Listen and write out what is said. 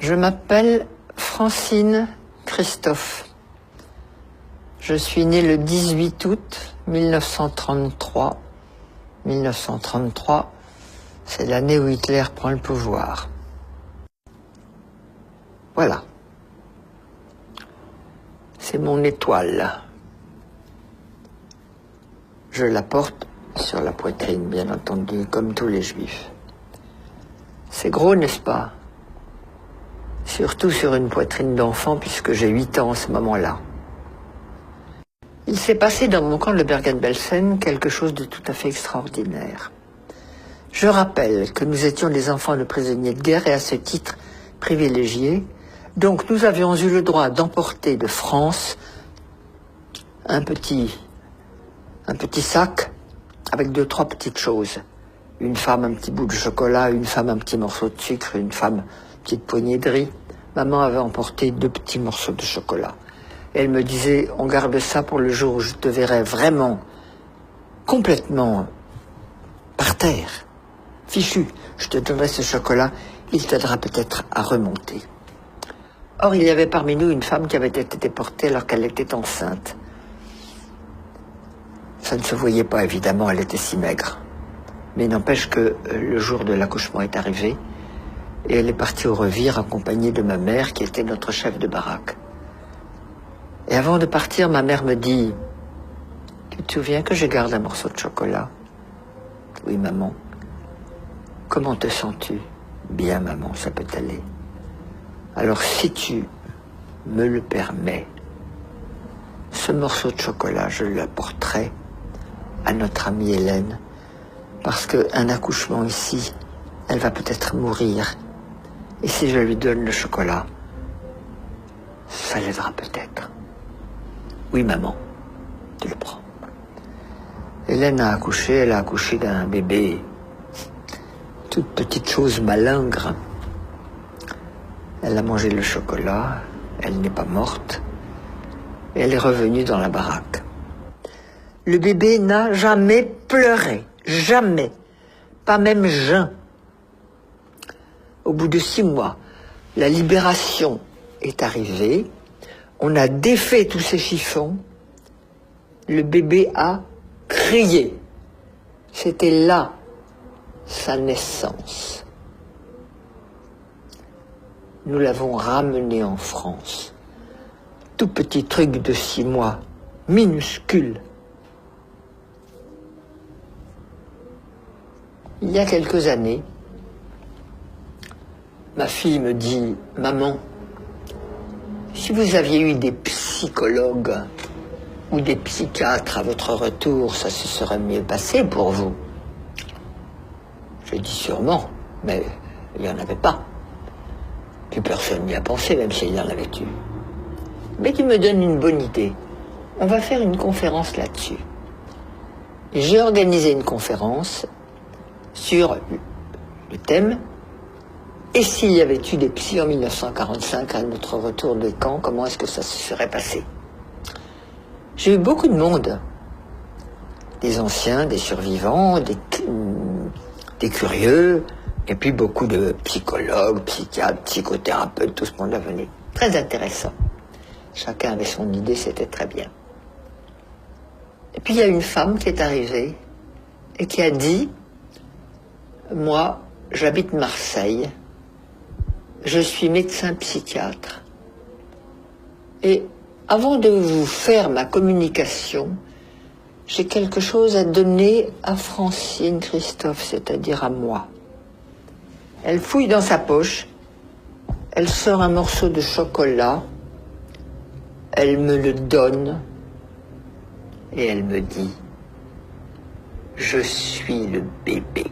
Je m'appelle Francine Christophe. Je suis née le 18 août 1933. 1933, c'est l'année où Hitler prend le pouvoir. Voilà. C'est mon étoile. Je la porte sur la poitrine, bien entendu, comme tous les juifs. C'est gros, n'est-ce pas? Surtout sur une poitrine d'enfant, puisque j'ai 8 ans en ce moment-là. Il s'est passé dans mon camp de Bergen-Belsen quelque chose de tout à fait extraordinaire. Je rappelle que nous étions des enfants de prisonniers de guerre et à ce titre privilégiés. Donc nous avions eu le droit d'emporter de France un petit sac avec 2-3 petites choses. Une femme, un petit bout de chocolat, une femme, un petit morceau de sucre, une femme, une petite poignée de riz. Maman avait emporté 2 petits morceaux de chocolat. Et elle me disait, on garde ça pour le jour où je te verrai vraiment, complètement par terre, fichu. Je te donnerai ce chocolat, il t'aidera peut-être à remonter. Or, il y avait parmi nous une femme qui avait été déportée alors qu'elle était enceinte. Ça ne se voyait pas, évidemment, elle était si maigre. Mais n'empêche que le jour de l'accouchement est arrivé et elle est partie au revire accompagnée de ma mère qui était notre chef de baraque. Et avant de partir, ma mère me dit « Tu te souviens que je garde un morceau de chocolat ?»« Oui, maman. »« Comment te sens-tu ?»« Bien, maman, ça peut aller. »« Alors, si tu me le permets, ce morceau de chocolat, je l'apporterai à notre amie Hélène, parce qu'un accouchement ici, elle va peut-être mourir. Et si je lui donne le chocolat, ça l'aidera peut-être. » Oui, maman, tu le prends. Hélène a accouché, elle a accouché d'un bébé, toute petite chose malingre. Elle a mangé le chocolat, elle n'est pas morte, et elle est revenue dans la baraque. Le bébé n'a jamais pleuré, jamais, pas même jeun. Au bout de 6 mois, la libération est arrivée. On a défait tous ces chiffons. Le bébé a crié. C'était là sa naissance. Nous l'avons ramené en France. Tout petit truc de 6 mois, minuscule. Il y a quelques années, ma fille me dit « Maman, si vous aviez eu des psychologues ou des psychiatres à votre retour, ça se serait mieux passé pour vous. » Je dis sûrement, mais il n'y en avait pas. Puis personne n'y a pensé, même s'il y en avait eu. Mais tu me donnes une bonne idée. On va faire une conférence là-dessus. J'ai organisé une conférence sur le thème « Et s'il y avait eu des psys en 1945 à notre retour de camp, comment est-ce que ça se serait passé ?» J'ai eu beaucoup de monde, des anciens, des survivants, des curieux, et puis beaucoup de psychologues, psychiatres, psychothérapeutes, tout ce monde-là venait. Très intéressant. Chacun avait son idée, c'était très bien. Et puis il y a une femme qui est arrivée et qui a dit « Moi, j'habite Marseille, je suis médecin psychiatre. Et avant de vous faire ma communication, j'ai quelque chose à donner à Francine Christophe, c'est-à-dire à moi. » Elle fouille dans sa poche, elle sort un morceau de chocolat, elle me le donne et elle me dit « Je suis le bébé. »